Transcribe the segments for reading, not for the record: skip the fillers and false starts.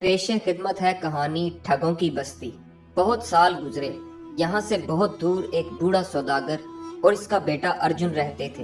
पेशे खिदमत है कहानी ठगों की बस्ती। बहुत साल गुजरे। यहाँ से बहुत दूर एक बूढ़ा सौदागर और इसका बेटा अर्जुन रहते थे।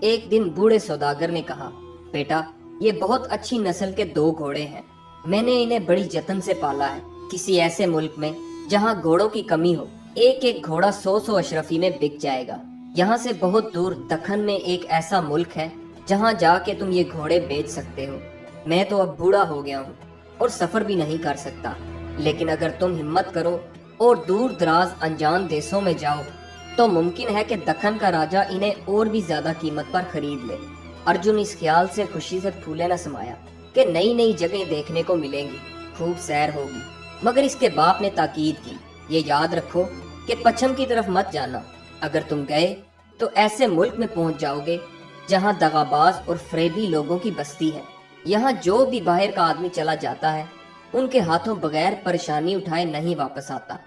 एक दिन बूढ़े सौदागर ने कहा, बेटा, ये बहुत अच्छी नस्ल के दो घोड़े हैं। मैंने इन्हें बड़ी जतन से पाला है। किसी ऐसे मुल्क में जहाँ घोड़ों की कमी हो, एक एक घोड़ा 100 अशरफी में बिक जाएगा। यहाँ से बहुत दूर दक्खन में एक ऐसा मुल्क है जहाँ जाके तुम ये घोड़े बेच सकते हो। मैं तो अब बूढ़ा हो गया हूँ और सफर भी नहीं कर सकता, लेकिन अगर तुम हिम्मत करो और दूर दराज अनजान देशों में जाओ तो मुमकिन है कि दक्खन का राजा इन्हें और भी ज्यादा कीमत पर खरीद ले। अर्जुन इस ख्याल से खुशी से फूले न समाया कि नई नई जगह देखने को मिलेंगी, खूब सैर होगी। मगर इसके बाप ने ताकीद की, ये याद रखो कि पश्चिम की तरफ मत जाना। अगर तुम गए तो ऐसे मुल्क में पहुंच जाओगे जहां दगाबाज और फरेबी लोगों की बस्ती है। यहाँ जो भी बाहर का आदमी चला जाता है उनके हाथों बगैर परेशानी उठाए नहीं वापस आता।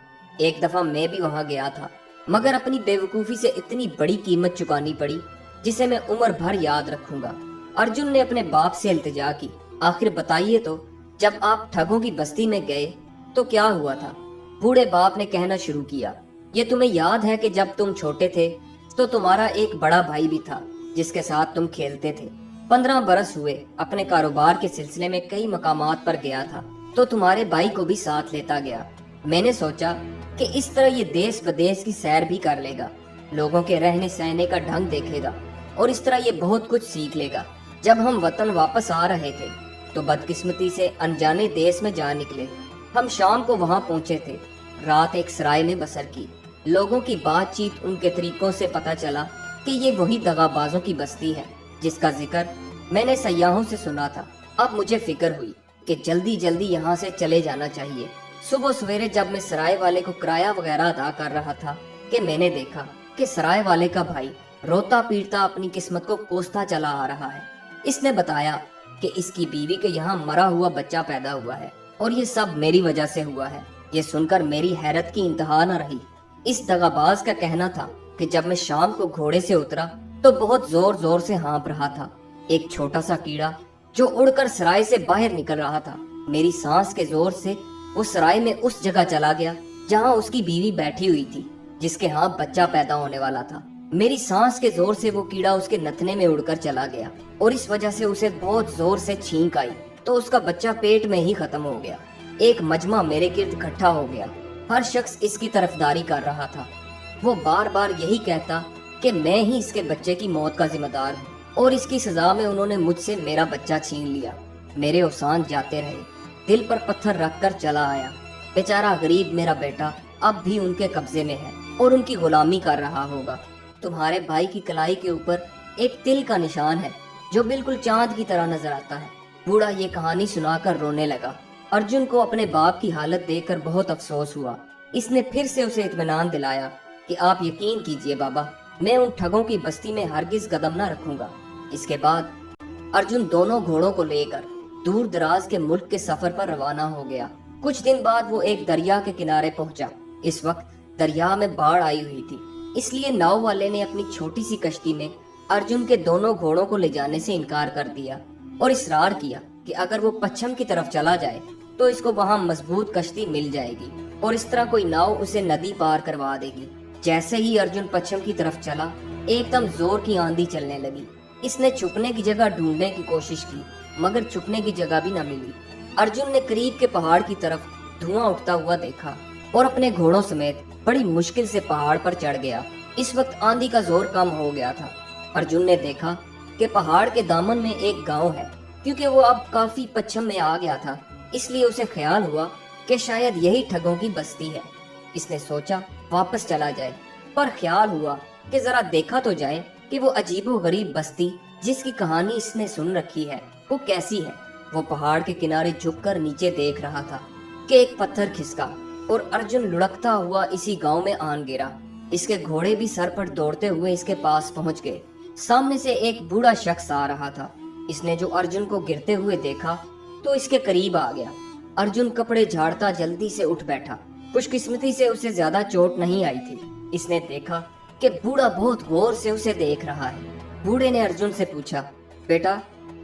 एक दफा मैं भी वहां गया था, मगर अपनी बेवकूफी से इतनी बड़ी कीमत चुकानी पड़ी जिसे मैं उम्र भर याद रखूंगा। अर्जुन ने अपने बाप से इल्तिजा की, आखिर बताइए तो, जब आप ठगों की बस्ती में गए तो क्या हुआ था? बूढ़े बाप ने कहना शुरू किया, ये तुम्हें याद है कि जब तुम छोटे थे तो तुम्हारा एक बड़ा भाई भी था जिसके साथ तुम खेलते थे। 15 बरस हुए, अपने कारोबार के सिलसिले में कई मकामात पर गया था तो तुम्हारे भाई को भी साथ लेता गया। मैंने सोचा कि इस तरह ये देश विदेश की सैर भी कर लेगा, लोगों के रहने सहने का ढंग देखेगा और इस तरह ये बहुत कुछ सीख लेगा। जब हम वतन वापस आ रहे थे तो बदकिस्मती से अनजाने देश में जा निकले। हम शाम को वहाँ पहुँचे थे। रात एक सराय में बसर की। लोगों की बातचीत, उनके तरीकों से पता चला कि ये वही दगाबाजों की बस्ती है जिसका जिक्र मैंने सयाहों से सुना था। अब मुझे फिक्र हुई कि जल्दी जल्दी यहाँ से चले जाना चाहिए। सुबह सवेरे जब मैं सराय वाले को किराया वगैरह अदा कर रहा था कि मैंने देखा कि सराय वाले का भाई रोता पीटता अपनी किस्मत को कोसता चला आ रहा है। इसने बताया कि इसकी बीवी के यहाँ मरा हुआ बच्चा पैदा हुआ है और ये सब मेरी वजह से हुआ है। ये सुनकर मेरी हैरत की इंतहा न रही। इस दगाबाज का कहना था कि जब मैं शाम को घोड़े से उतरा तो बहुत जोर जोर से हाँफ रहा था। एक छोटा सा कीड़ा जो उड़कर सराय से बाहर निकल रहा था, मेरी सांस के जोर से वो सराय में उस जगह चला गया जहाँ उसकी बीवी बैठी हुई थी जिसके यहाँ बच्चा पैदा होने वाला था। मेरी सांस के जोर से वो कीड़ा उसके नथने में उड़कर चला गया और इस वजह से उसे बहुत जोर से छींक आई तो उसका बच्चा पेट में ही खत्म हो गया। एक मजमा मेरे गिर्द इकट्ठा हो गया। हर शख्स इसकी तरफदारी कर रहा था। वो बार बार यही कहता कि मैं ही इसके बच्चे की मौत का जिम्मेदार हूँ और इसकी सजा में उन्होंने मुझसे मेरा बच्चा छीन लिया। मेरे अवसान जाते रहे। दिल पर पत्थर रखकर चला आया। बेचारा गरीब मेरा बेटा अब भी उनके कब्जे में है और उनकी गुलामी कर रहा होगा। तुम्हारे भाई की कलाई के ऊपर एक तिल का निशान है जो बिल्कुल चांद की तरह नजर आता है। बूढ़ा ये कहानी सुनाकर रोने लगा। अर्जुन को अपने बाप की हालत देखकर बहुत अफसोस हुआ। इसने फिर से उसे इत्मीनान दिलाया कि आप यकीन कीजिए बाबा, मैं उन ठगों की बस्ती में हरगिज कदम न रखूंगा। इसके बाद अर्जुन दोनों घोड़ों को लेकर दूर दराज के मुल्क के सफर पर रवाना हो गया। कुछ दिन बाद वो एक दरिया के किनारे पहुंचा। इस वक्त दरिया में बाढ़ आई हुई थी, इसलिए नाव वाले ने अपनी छोटी सी कश्ती में अर्जुन के दोनों घोड़ों को ले जाने से इनकार कर दिया और इसरार किया कि अगर वो पश्चिम की तरफ चला जाए तो इसको वहाँ मजबूत कश्ती मिल जाएगी और इस तरह कोई नाव उसे नदी पार करवा देगी। जैसे ही अर्जुन पश्चिम की तरफ चला, एकदम जोर की आंधी चलने लगी। इसने छुपने की जगह ढूंढने की कोशिश की, मगर छुपने की जगह भी न मिली। अर्जुन ने करीब के पहाड़ की तरफ धुआं उठता हुआ देखा और अपने घोड़ों समेत बड़ी मुश्किल से पहाड़ पर चढ़ गया। इस वक्त आंधी का जोर कम हो गया था। अर्जुन ने देखा कि पहाड़ के दामन में एक गांव है। क्योंकि वो अब काफी पश्चिम में आ गया था, इसलिए उसे ख्याल हुआ कि शायद यही ठगों की बस्ती है। इसने सोचा वापस चला जाए, पर ख्याल हुआ कि जरा देखा तो जाए कि वो अजीबो गरीब बस्ती जिसकी कहानी इसने सुन रखी है वो कैसी है। वो पहाड़ के किनारे झुककर नीचे देख रहा था कि एक पत्थर खिसका और अर्जुन लुढ़कता हुआ इसी गांव में आन गिरा। इसके घोड़े भी सर पर दौड़ते हुए इसके पास पहुंच गए। सामने से एक बूढ़ा शख्स आ रहा था। इसने जो अर्जुन को गिरते हुए देखा तो इसके करीब आ गया। अर्जुन कपड़े झाड़ता जल्दी से उठ बैठा। खुशकिस्मती से उसे ज्यादा चोट नहीं आई थी। इसने देखा कि बूढ़ा बहुत गौर से उसे देख रहा है। बूढ़े ने अर्जुन से पूछा, बेटा,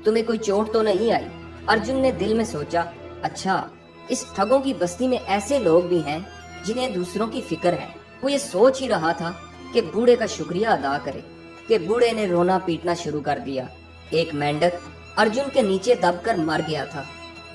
तुम्हें कोई चोट तो नहीं आई? अर्जुन ने दिल में सोचा, अच्छा इस ठगों की बस्ती में ऐसे लोग भी हैं जिन्हें दूसरों की फिक्र है। वो ये सोच ही रहा था कि बूढ़े का शुक्रिया अदा करे कि बूढ़े ने रोना पीटना शुरू कर दिया। एक मेंढक अर्जुन के नीचे दबकर मर गया था।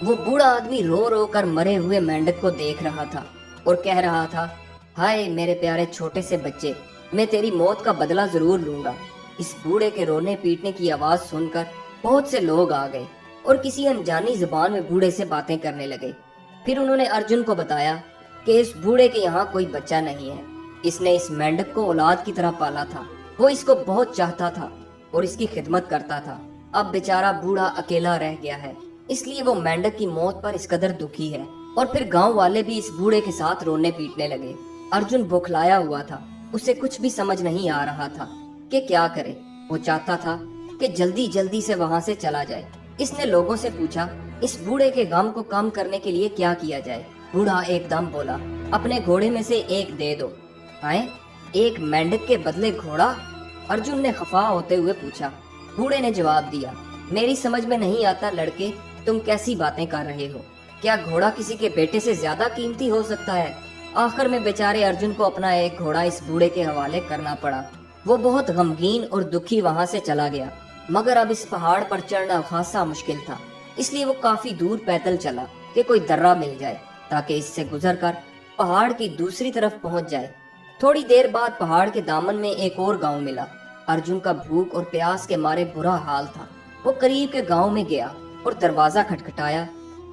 वो बूढ़ा आदमी रो रो कर मरे हुए मेंढक को देख रहा था और कह रहा था, हाय मेरे प्यारे छोटे से बच्चे, मैं तेरी मौत का बदला जरूर लूंगा। इस बूढ़े के रोने पीटने की आवाज सुनकर बहुत से लोग आ गए और किसी अनजानी जुबान में बूढ़े से बातें करने लगे। फिर उन्होंने अर्जुन को बताया कि इस बूढ़े के यहाँ कोई बच्चा नहीं है। इसने इस मेंढक को औलाद की तरह पाला था। वो इसको बहुत चाहता था और इसकी खिदमत करता था। अब बेचारा बूढ़ा अकेला रह गया है, इसलिए वो मेंढक की मौत पर इस कदर दुखी है। और फिर गांव वाले भी इस बूढ़े के साथ रोने पीटने लगे। अर्जुन बौखलाया हुआ था। उसे कुछ भी समझ नहीं आ रहा था कि क्या करे। वो चाहता था कि जल्दी जल्दी से वहां से चला जाए। इसने लोगों से पूछा, इस बूढ़े के गम को कम करने के लिए क्या किया जाए। बूढ़ा एकदम बोला, अपने घोड़े में से एक दे दो। आए, एक मेंढक के बदले घोड़ा? अर्जुन ने खफा होते हुए पूछा। बूढ़े ने जवाब दिया, मेरी समझ में नहीं आता लड़के, तुम कैसी बातें कर रहे हो। क्या घोड़ा किसी के बेटे से ज्यादा कीमती हो सकता है? आखिर में बेचारे अर्जुन को अपना एक घोड़ा इस बूढ़े के हवाले करना पड़ा। वो बहुत गमगीन और दुखी वहां से चला गया। मगर अब इस पहाड़ पर चढ़ना खासा मुश्किल था, इसलिए वो काफी दूर पैदल चला कि कोई दर्रा मिल जाए ताकि इससे गुजरकर पहाड़ की दूसरी तरफ पहुंच जाए। थोड़ी देर बाद पहाड़ के दामन में एक और गांव मिला। अर्जुन का भूख और प्यास के मारे बुरा हाल था। वो करीब के गांव में गया और दरवाजा खटखटाया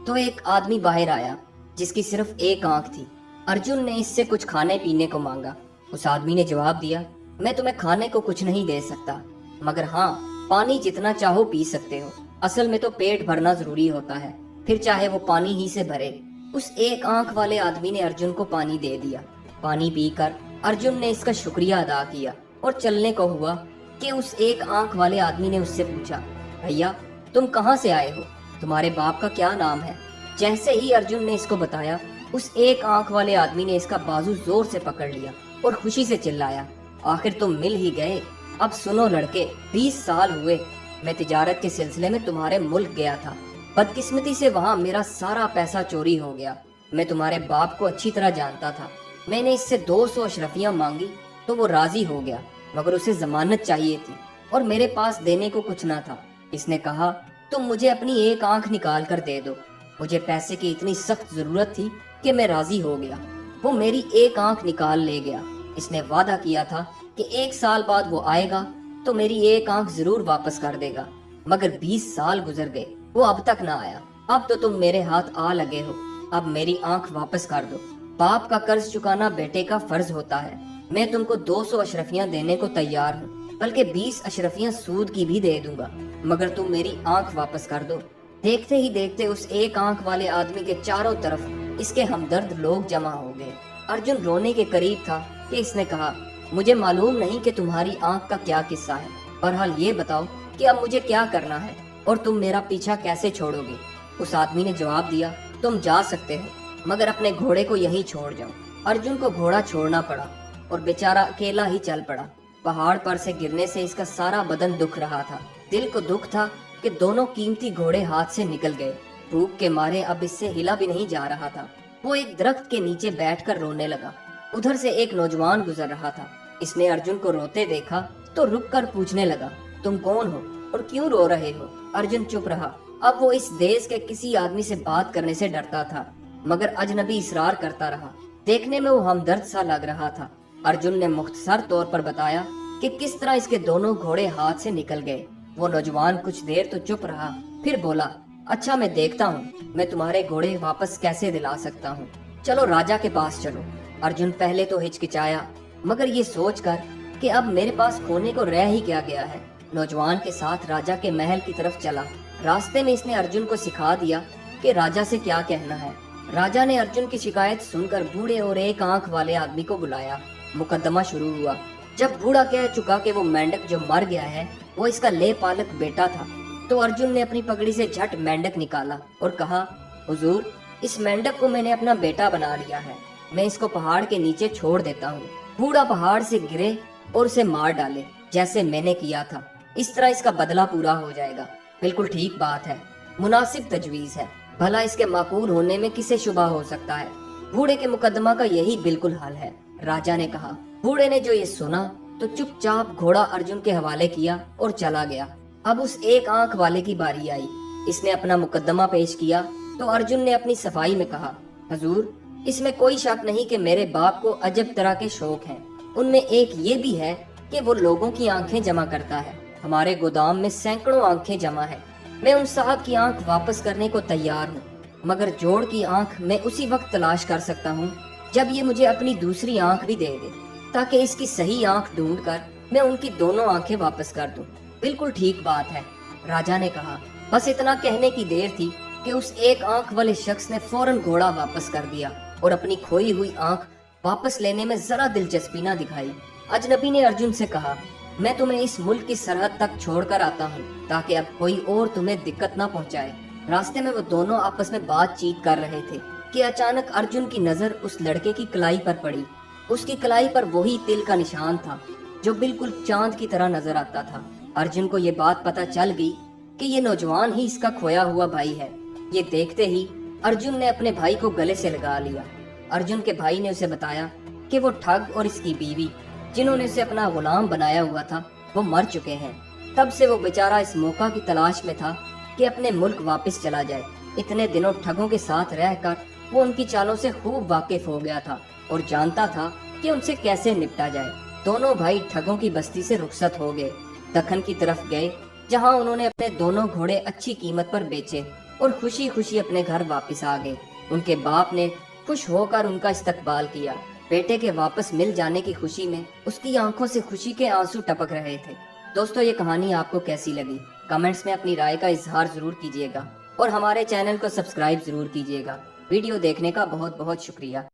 तो एक आदमी बाहर आया जिसकी सिर्फ एक आंख थी। अर्जुन ने इससे कुछ खाने पीने को मांगा। उस आदमी ने जवाब दिया, मैं तुम्हें खाने को कुछ नहीं दे सकता, मगर हाँ, पानी जितना चाहो पी सकते हो। असल में तो पेट भरना जरूरी होता है, फिर चाहे वो पानी ही से भरे। उस एक आंख वाले आदमी ने अर्जुन को पानी दे दिया। पानी पीकर अर्जुन ने इसका शुक्रिया अदा किया और चलने को हुआ कि उस एक आंख वाले आदमी ने उससे पूछा, भैया तुम कहाँ से आए हो? तुम्हारे बाप का क्या नाम है? जैसे ही अर्जुन ने इसको बताया, उस एक आंख वाले आदमी ने इसका बाजू जोर से पकड़ लिया और खुशी से चिल्लाया, आखिर तुम मिल ही गए। अब सुनो लड़के, 20 साल हुए मैं तिजारत के सिलसिले में तुम्हारे मुल्क गया था। बदकिस्मती से वहाँ मेरा सारा पैसा चोरी हो गया। मैं तुम्हारे बाप को अच्छी तरह जानता था। मैंने इससे 200 अशरफियाँ मांगी तो वो राजी हो गया, मगर उसे जमानत चाहिए थी और मेरे पास देने को कुछ ना था। इसने कहा, तुम मुझे अपनी एक आंख निकाल कर दे दो। मुझे पैसे की इतनी सख्त जरूरत थी कि मैं राजी हो गया। वो मेरी एक आंख निकाल ले गया। इसने वादा किया था कि 1 साल बाद वो आएगा तो मेरी एक आंख जरूर वापस कर देगा, मगर 20 साल गुजर गए, वो अब तक ना आया। अब तो तुम मेरे हाथ आ लगे हो, अब मेरी आंख वापस कर दो। बाप का कर्ज चुकाना बेटे का फर्ज होता है। मैं तुमको 200 अशरफियाँ देने को तैयार हूँ, बल्कि 20 अशरफियाँ सूद की भी दे दूंगा, मगर तुम मेरी आंख वापस कर दो। देखते ही देखते उस एक आंख वाले आदमी के चारों तरफ इसके हमदर्द लोग जमा हो गए। अर्जुन रोने के करीब था कि इसने कहा, मुझे मालूम नहीं कि तुम्हारी आंख का क्या किस्सा है, बहरहाल ये बताओ कि अब मुझे क्या करना है और तुम मेरा पीछा कैसे छोड़ोगे। उस आदमी ने जवाब दिया, तुम जा सकते हो, मगर अपने घोड़े को यहीं छोड़ जाओ। अर्जुन को घोड़ा छोड़ना पड़ा और बेचारा अकेला ही चल पड़ा। पहाड़ पर से गिरने से इसका सारा बदन दुख रहा था। दिल को दुख था कि दोनों कीमती घोड़े हाथ से निकल गए। भूख के मारे अब इससे हिला भी नहीं जा रहा था। वो एक दरख्त के नीचे बैठकर रोने लगा। उधर से एक नौजवान गुजर रहा था। इसने अर्जुन को रोते देखा तो रुककर पूछने लगा, तुम कौन हो और क्यों रो रहे हो? अर्जुन चुप रहा। अब वो इस देश के किसी आदमी से बात करने से डरता था, मगर अजनबी इसरार करता रहा। देखने में वो हमदर्द सा लग रहा था। अर्जुन ने मुख्तसर तौर पर बताया कि किस तरह इसके दोनों घोड़े हाथ से निकल गए। वो नौजवान कुछ देर तो चुप रहा, फिर बोला, अच्छा मैं देखता हूँ मैं तुम्हारे घोड़े वापस कैसे दिला सकता हूँ। चलो राजा के पास चलो। अर्जुन पहले तो हिचकिचाया, मगर ये सोचकर कि अब मेरे पास खोने को रह ही क्या गया है, नौजवान के साथ राजा के महल की तरफ चला। रास्ते में इसने अर्जुन को सिखा दिया कि राजा से क्या कहना है। राजा ने अर्जुन की शिकायत सुनकर बूढ़े और एक आंख वाले आदमी को बुलाया। मुकदमा शुरू हुआ। जब बूढ़ा कह चुका कि वो मेंढक जो मर गया है वो इसका ले पालक बेटा था, तो अर्जुन ने अपनी पगड़ी से झट मेंढक निकाला और कहा, हुजूर, इस मेंढक को मैंने अपना बेटा बना लिया है, मैं इसको पहाड़ के नीचे छोड़ देता हूँ। बूढ़ा पहाड़ से गिरे और उसे मार डाले जैसे मैंने किया था। इस तरह इसका बदला पूरा हो जाएगा। बिल्कुल ठीक बात है, मुनासिब तजवीज है। भला इसके माकूल होने में किसे शुबा हो सकता है। बूढ़े के मुकदमा का यही बिल्कुल हाल है, राजा ने कहा। बूढ़े ने जो ये सुना तो चुपचाप घोड़ा अर्जुन के हवाले किया और चला गया। अब उस एक आंख वाले की बारी आई। इसने अपना मुकदमा पेश किया तो अर्जुन ने अपनी सफाई में कहा, हजूर, इसमें कोई शक नहीं कि मेरे बाप को अजब तरह के शौक हैं। उनमें एक ये भी है कि वो लोगों की आंखें जमा करता है। हमारे गोदाम में सैकड़ों आंखें जमा है। मैं उन साहब की आंख वापस करने को तैयार हूँ, मगर जोड़ की आंख मैं उसी वक्त तलाश कर सकता हूँ जब ये मुझे अपनी दूसरी आंख भी दे दे, ताकि इसकी सही आंख ढूंढ कर मैं उनकी दोनों आंखें वापस कर दूं। बिल्कुल ठीक बात है, राजा ने कहा। बस इतना कहने की देर थी कि उस एक आंख वाले शख्स ने फौरन घोड़ा वापस कर दिया और अपनी खोई हुई आंख वापस लेने में जरा दिलचस्पी न दिखाई। अजनबी ने अर्जुन से कहा, मैं तुम्हें इस मुल्क की सरहद तक छोड़कर आता हूँ ताकि अब कोई और तुम्हें दिक्कत न पहुँचाए। रास्ते में वो दोनों आपस में बातचीत कर रहे थे कि अचानक अर्जुन की नजर उस लड़के की कलाई पर पड़ी। उसकी कलाई पर वही तिल का निशान था जो बिल्कुल चांद की तरह नजर आता था। अर्जुन को ये बात पता चल गई कि ये नौजवान ही इसका खोया हुआ भाई है। ये देखते ही अर्जुन ने अपने भाई को गले से लगा लिया। अर्जुन के भाई ने उसे बताया कि वो ठग और इसकी बीवी, जिन्होंने उसे अपना गुलाम बनाया हुआ था, वो मर चुके हैं। तब से वो बेचारा इस मौका की तलाश में था कि अपने मुल्क वापस चला जाए। इतने दिनों ठगों के साथ रहकर वो उनकी चालों से खूब वाकिफ हो गया था और जानता था कि उनसे कैसे निपटा जाए। दोनों भाई ठगों की बस्ती से रुखसत हो गए, दखन की तरफ गए, जहां उन्होंने अपने दोनों घोड़े अच्छी कीमत पर बेचे और खुशी खुशी अपने घर वापस आ गए। उनके बाप ने खुश होकर उनका इस्तकबाल किया। बेटे के वापस मिल जाने की खुशी में उसकी आंखों से खुशी के आंसू टपक रहे थे। दोस्तों, ये कहानी आपको कैसी लगी? कमेंट्स में अपनी राय का इजहार जरूर कीजिएगा और हमारे चैनल को सब्सक्राइब जरूर कीजिएगा। वीडियो देखने का बहुत बहुत शुक्रिया।